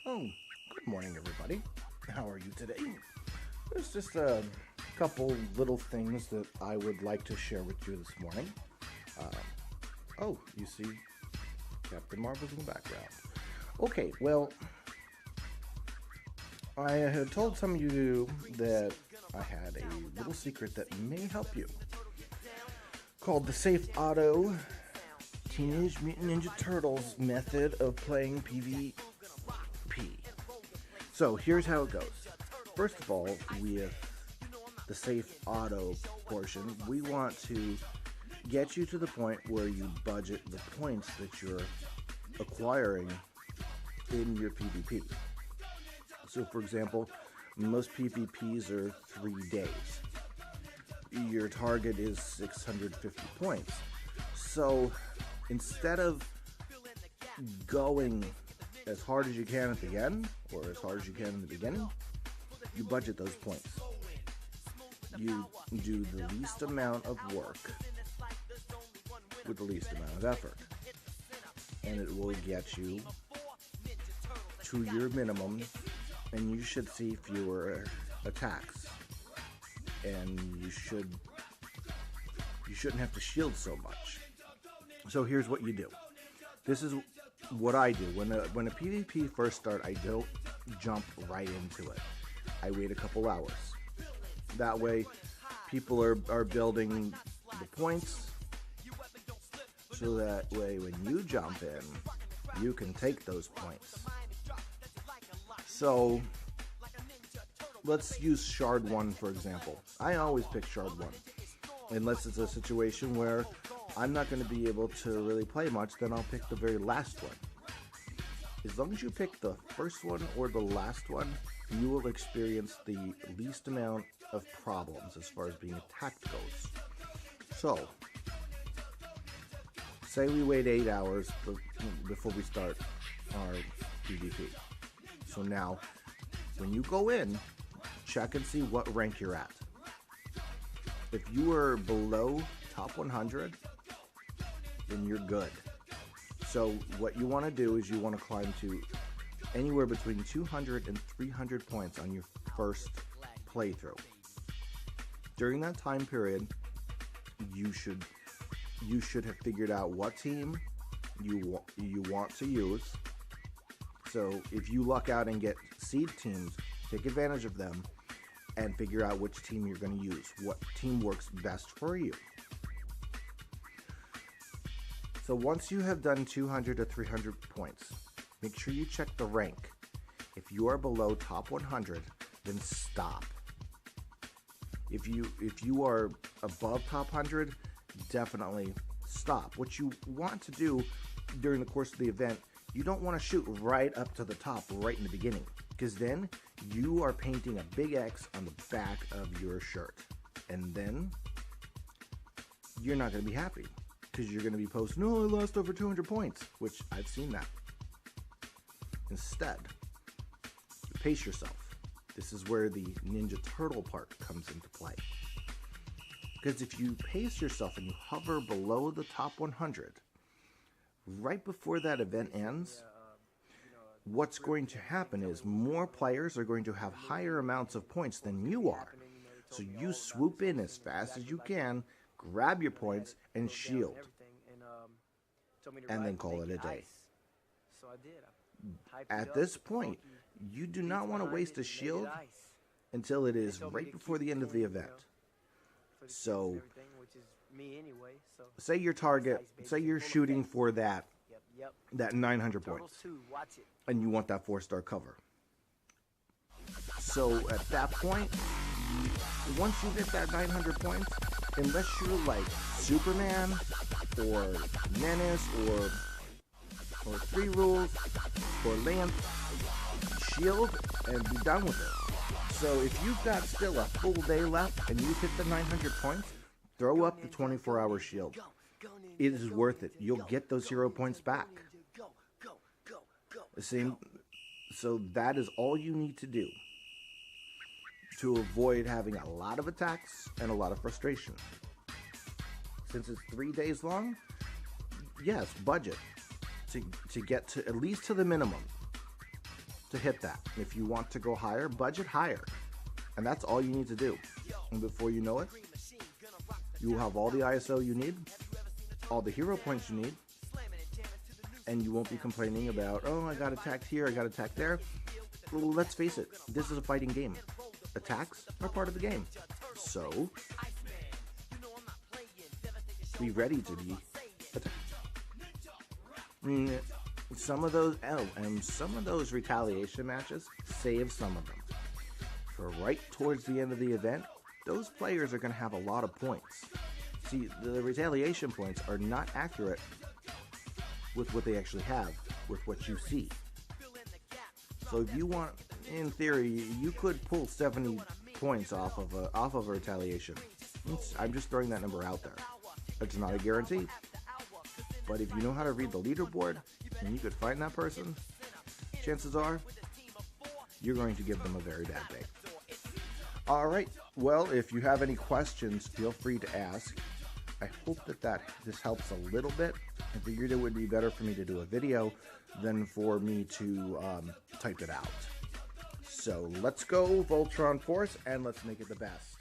Oh, good morning, everybody. How are you today? There's just a couple little things that I would like to share with you this morning. Uh, oh, you see Captain Marvel's in the background. Okay, well, I had told some of you that I had a little secret that may help you called the Safe Auto Teenage Mutant Ninja Turtles method of playing PvP. So here's how it goes. First of all, with the safe auto portion, we want to get you to the point where you budget the points that you're acquiring in your PvP. So, for example, most PvPs are 3 days. Your target is 650 points. So, instead of going as hard as you can at the end, or as hard as you can in the beginning, you budget those points. You do the least amount of work with the least amount of effort. And it will get you to your minimum, and you should see fewer attacks. And you shouldn't have to shield so much. So here's what you do. This is what I do. When a PvP first starts, I don't jump right into it. I wait a couple hours. That way, people are building the points, so that way when you jump in, you can take those points. So, let's use Shard 1 for example. I always pick Shard 1. Unless it's a situation where I'm not going to be able to really play much, then I'll pick the very last one. As long as you pick the first one or the last one, you will experience the least amount of problems as far as being attacked goes. So, say we wait 8 hours before we start our PvP. So now, when you go in, check and see what rank you're at. If you are below top 100, then you're good. So what you want to do is you want to climb to anywhere between 200 and 300 points on your first playthrough. During that time period, you should have figured out what team you want to use. So if you luck out and get seed teams, take advantage of them and figure out which team you're going to use, what team works best for you. So once you have done 200 to 300 points, make sure you check the rank. If you are below top 100, then stop. If you are above top 100, definitely stop. What you want to do during the course of the event, you don't want to shoot right up to the top right in the beginning, because then you are painting a big X on the back of your shirt, and then you're not going to be happy, because you're going to be posting, "No, I lost over 200 points," which I've seen that. Instead, you pace yourself. This is where the Ninja Turtle part comes into play. Because if you pace yourself and you hover below the top 100, right before that event ends, what's going to happen is more players are going to have higher amounts of points than you are. So you swoop in as fast as you can, grab your points, and shield. And then call it a day. At this point, you do not want to waste a shield until it is right before the end of the event. So, say your target, say you're shooting for that 900 points, and you want that 4-star cover. So at that point, once you get that 900 points, unless you're like Superman or Menace or Three Rules or Lance, shield and be done with it. So if you've got still a full day left and you've hit the 900 points, throw up the 24-hour shield. It is worth it. You'll get those 0 points back. So that is all you need to do to avoid having a lot of attacks and a lot of frustration. Since it's 3 days long, yes, budget to get to at least to the minimum. to hit that. If you want to go higher, budget higher. And that's all you need to do. And before you know it, you will have all the ISO you need, all the hero points you need, and you won't be complaining about, oh, I got attacked here, I got attacked there. Well, let's face it, this is a fighting game. Attacks are part of the game. So, be ready to be attacked. Some of those retaliation matches, save some of them. For right towards the end of the event, those players are going to have a lot of points. See, the retaliation points are not accurate with what they actually have, with what you see. So if you want, in theory, you could pull 70 points off of a retaliation. I'm just throwing that number out there. It's not a guarantee. But if you know how to read the leaderboard and you could find that person, chances are you're going to give them a very bad day. Alright, well, if you have any questions, feel free to ask. I hope that this helps a little bit. I figured it would be better for me to do a video than for me to type it out. So let's go Voltron Force and let's make it the best.